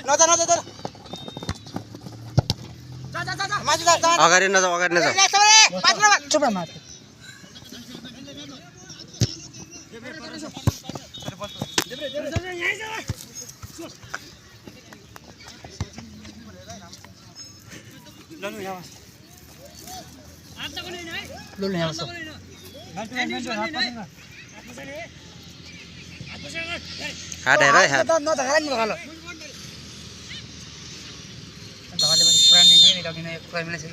नजा नजा जा माथि जा अगाडि नजाऊ अगाडि नजाऊ चुप माथि लुल्नु यहाँ बस्छ हात हेर है हात नधगाल नि धगाल धगाले पनि पुरानो दिन्छ नि लगिन एक पुरानो छ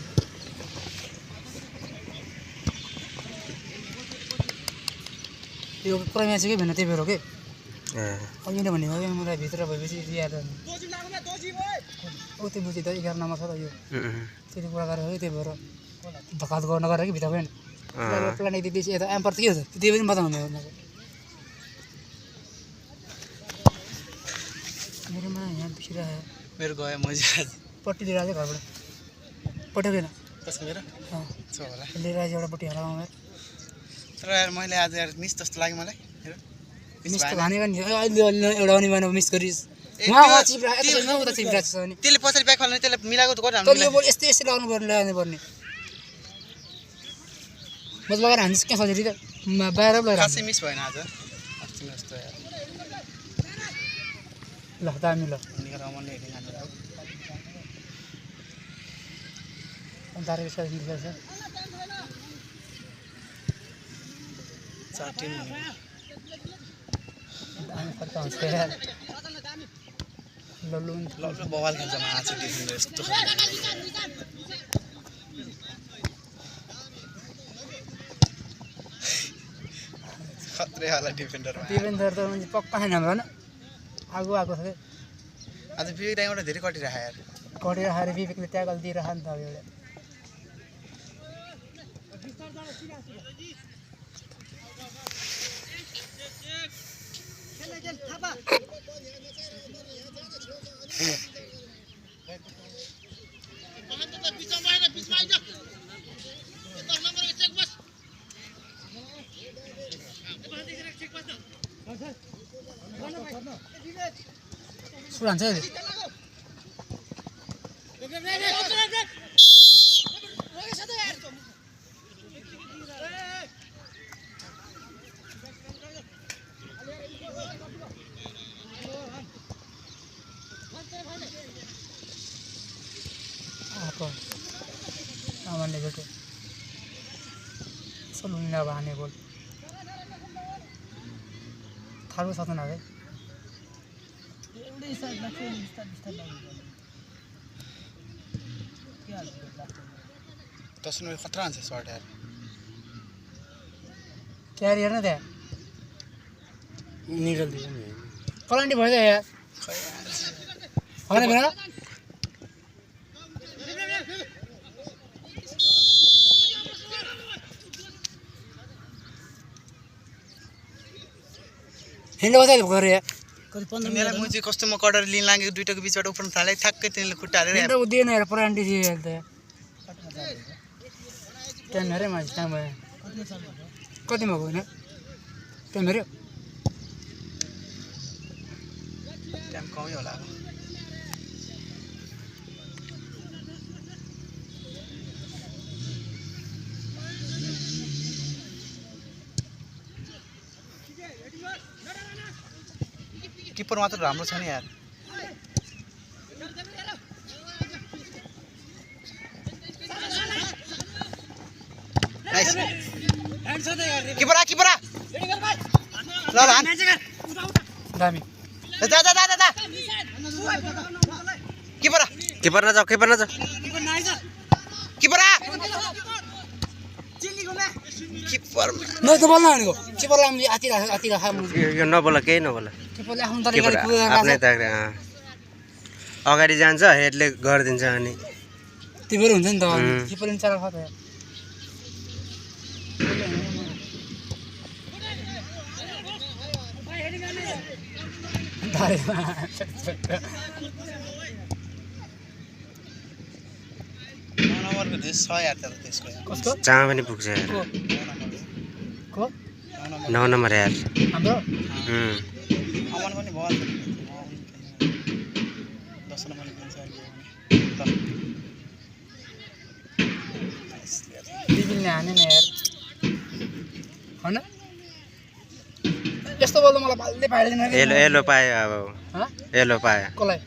यो पुरानो छ कि भन्ने त्यही भएर हो के अघि नै भन्ने हो कि मलाई भित्र भएपछि याद आयो ओ त्यो बुझि त 11 नम्बर छ त यो त्यति कुरा गरेर हो त्यही भएर धकात गर्न गरेर कि भित्र पनि प्लान दिएपछि यता एम्पर के हो त त्यही पनि बताउनु हो मेरोमा यहाँ बिसिरहेको मेरो गयो मजा पट्टी लिएर चाहिँ घरबाट पठाउँदैन कसको मेरो छ होला लिएर आएछ एउटा पट्टी हराउँ तर यार मैले आज यार मिस जस्तो लाग्यो मलाई हेर मिस त भनेको नि अहिले एउटा अनि भने मिस गरिस् उहाँ चिप्रा यता उता चिप्रा छ अनि त्यसले पछाडि ब्याक फाल्ने त्यसले मिलाएको त गर्नु तर यो यस्तै यस्तै लाउनु पर्ने मज लगाएर हान्छ के सजिलो त बाहिर लगाएर खासै मिस भएन आज अस्ति जस्तो यार ल दामी ल निकाल मन नै हेर्न जान्छ दारे छ निकाल्छ चार टिम दामी फर्क हुन्छ यार लल्लु लल्लु बवाल खेल्छ आज डिफेन्डर यस्तो खतरे वाला डिफेन्डर त म्हणजे पक्का छैन हाम्रो हैन आगो आएको छ आज विवेक दाइबाट धेरै कटिरहेको यार कटिरहेर विवेकले ट्याकल दिइरह नि त अब एउटा सुरान्छ आमाले भेट्यो सलुनले अब हाने गोल थाहा सक्दैन है एउटै साइडमा चाहिँ बिस्तार दसैँ खतरा हुन्छ सर्ट यार क्यारियर न त्यहाँ निकाल्दियो नि पलान्टी भइज यार होइन बेला हिँड्नु बजाले गरे यार मेरा मुझे कस्तो म कटर लिन लागेको दुईटाको बिचबाट उफ्रन थाले ठ्याक्कै तिनीले खुट्टा हालेर हिँड्नु दिएन यार पलान्टी थियो यार त टाइम हेरे मान्छे टाइम भयो कतिमा गयो होइन टाइम हेऱ्यो टाइम कमै होला अब किपर मात्र राम्रो छ नि यार नाइस किपर ल ल दामी जा जा जा जा किपर नजाऊ किपर न त बोल्न भनेको किपरलाई हामीले आति राख यो नबोला केही नबोला किपरले आफ्नो किपर तरिकाले आफ्नै तरिका अगाडि जान्छ हेडले गरिदिन्छ अनि त्यो बेर हुन्छ नि त किपरले चाल खात नम्बरको देश छ यार तर त्यसको कस्तो जहाँ पनि पुग्छ यार को 9 नम्बर यार हाम्रो अमन पनि भयो तिमीले हाने नि यार हैन यस्तो बोल्दा मलाई पाल्दै पाइदैन एलो पाए अब एलो पाए कसलाई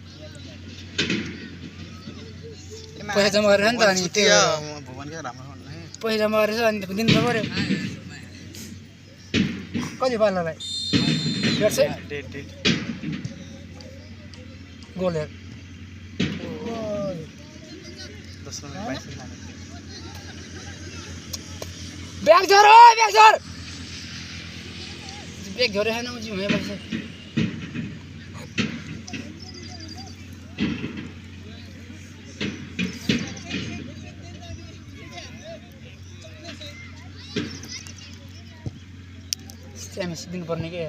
पैसा जम्मा गरेर नि त अनि त्यो भुवनकै राम्रो भन्नु पैसा जम्मा गरेछ अनि दिनु त पर्यो कति पाल्नलाई डेट गोल हेर दोस्रो में 22 लाने ब्याग झर ब्याग झरे हैन मुझे मैं बस स्टेमिस दिन पर्ने के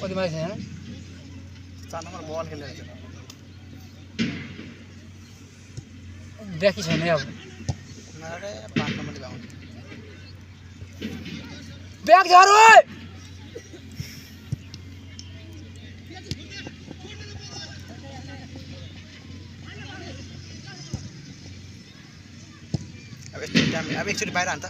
कति माइस हैन 4 नम्बर बल खेलेर छ ब्याकी छैन अब नरे 5 नम्बरले गाउँछ ब्याग झर ओइ अब एकचोटि बाहिर हान त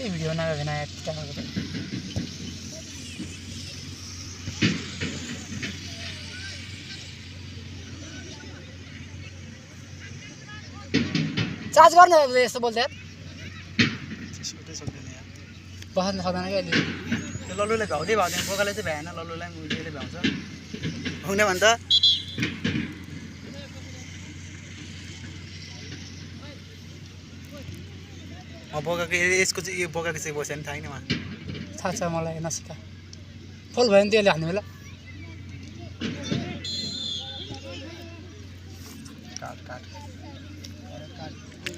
भिडियो बनाएको चार्ज गर्ने यस्तो बोल्छ यार बस्न सक्दैन क्या अहिले त्यो लल्लुले भ्याउँदै भ्याउँदैन बोकाले चाहिँ भ्याएन लल्लुलाई मुलीले भ्याउँछ हुने भन्छ बोकाको यसको चाहिँ यो बोकाको चाहिँ बस्यो नि थाहा छैन उहाँ थाहा छ मलाई नसिका फुल भयो नि त्यसले हान्ने बेला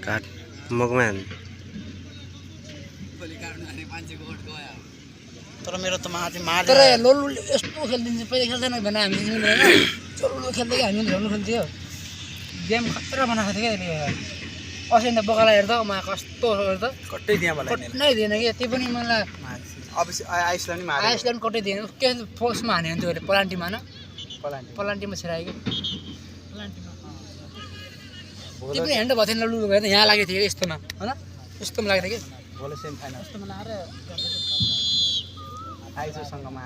काट मुखमा हान तर मेरो त माथि मार तर लोलुले यस्तो खेलिदिन्छ पहिला खेल्दैन भने हामी चल्लो खेल्दै हामी झोल्नु खेल्थ्यो गेम खतरा बनाएको थियो क्या अहिले अस्ति त बोकाला हेर्दा म कस्तो हेर्दा कट्टै दिएँ मलाई नै दिएन कि त्यो पनि मलाई आइसल्यान्ड नि मारे आइसल्यान्ड कतै दिएन के फोर्समा हान्यो भने त्यो पलान्टीमा न पलान्टी पलान्टीमा छिरायो कि त्यो पनि ह्यान्ड भएको थिएन लु हेर्दा यहाँ लागेको थियो यस्तोमा होइन यस्तोमा लागेको थियो कि भोलि सेमी फाइनल यस्तोमा लगाएर आइजोसँगमा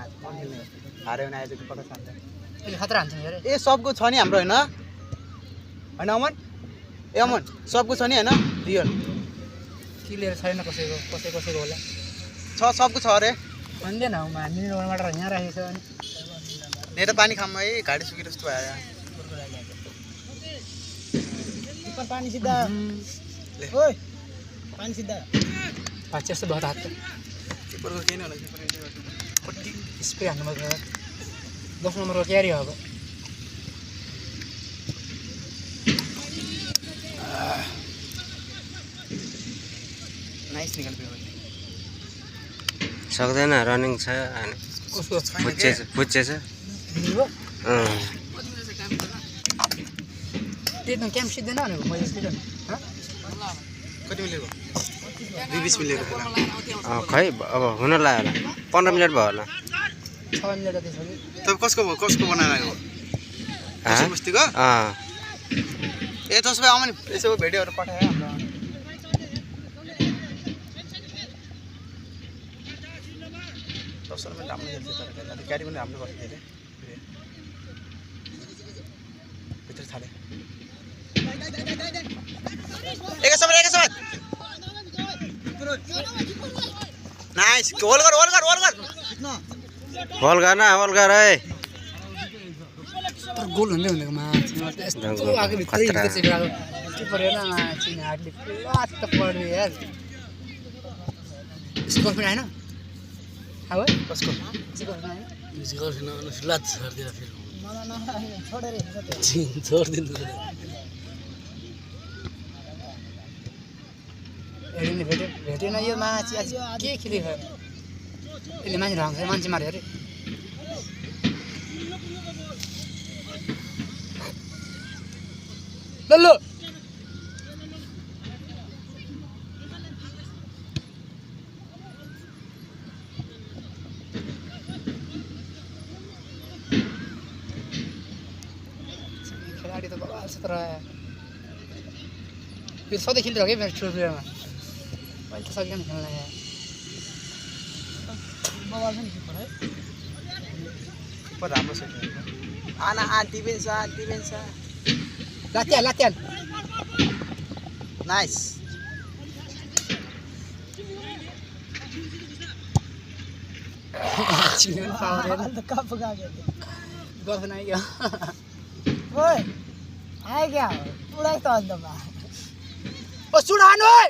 हार्यो भने आइजो कता खान्छ अहिले खतरा हान्छ अरे ए सबको छ नि हाम्रो होइन होइन अमन ए अमन सबको छ नि होइन रियल क्लियर छैन कसैको होला छ सबको छ अरे भन्दैन हामी टमाटर यहाँ राखेको छ अनि नेट पानी खाममा है घाडी सुके जस्तो आयो पानी सिधा ओइ पानी सिधा पाँच यस्तो भयो त हात किपरको केही नहोला किपर कति स्प्रे हान्नु पर्छ 10 नम्बरको क्यारी हो अब नाइस निकल पे सक्दैन रनिङ छ कसको पुच्चेछ त्यो त क्याम्प सिद्धेन भनेको मैले सिधै कति मिलेको 20 मिलेको खै अब हुन लाग्यो होला 15 मिनट भयो होला 6 मिनट जति छ कि त कसको बनाएको बस्तीको ए त्यसो भए आउनु यसो भिडियोहरू पठायो हाम्रो दसरमा राम्रो खेल्छ तर क्यारी पनि राम्रो गर्छ धेरै भित्र थाले एक समय नाइस होल गर होल गर है तर गोल हुँदै हुँदैको मान्छे यस्तो आगे भित्रै चाहिँ गएको किपर हेर्न मान्छे हातले लात त पड्यो यार स्कोर पनि आएन अब कसको स्कोर पनि आएन म्युजिकल फिल्म लात छर्दिरा फेरि हेरिने भेटेन यो माछी आज के खेलेको यसले मान्छे ढाउँछ मान्छे मार्यो अरे ल खेलाडी त बवाल छ तर यो सधैँ खेलिरहेको है मेरो ठुलो प्लेयरमा अहिले त सकिँदैन खेल्न यहाँ बवाल छ नि किपर है किपर राम्रो छ आना डिफेन्स लात्यान नाइस गर्दैन आइयो आयो क्या उडाइ त अन्त ओ सुडान ओए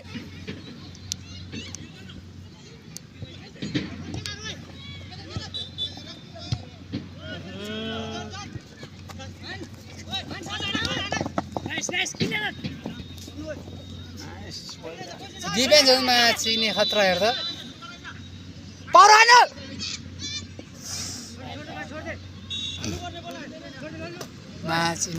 डिफेन्समा चिने खतरा हेर्दा परान माछी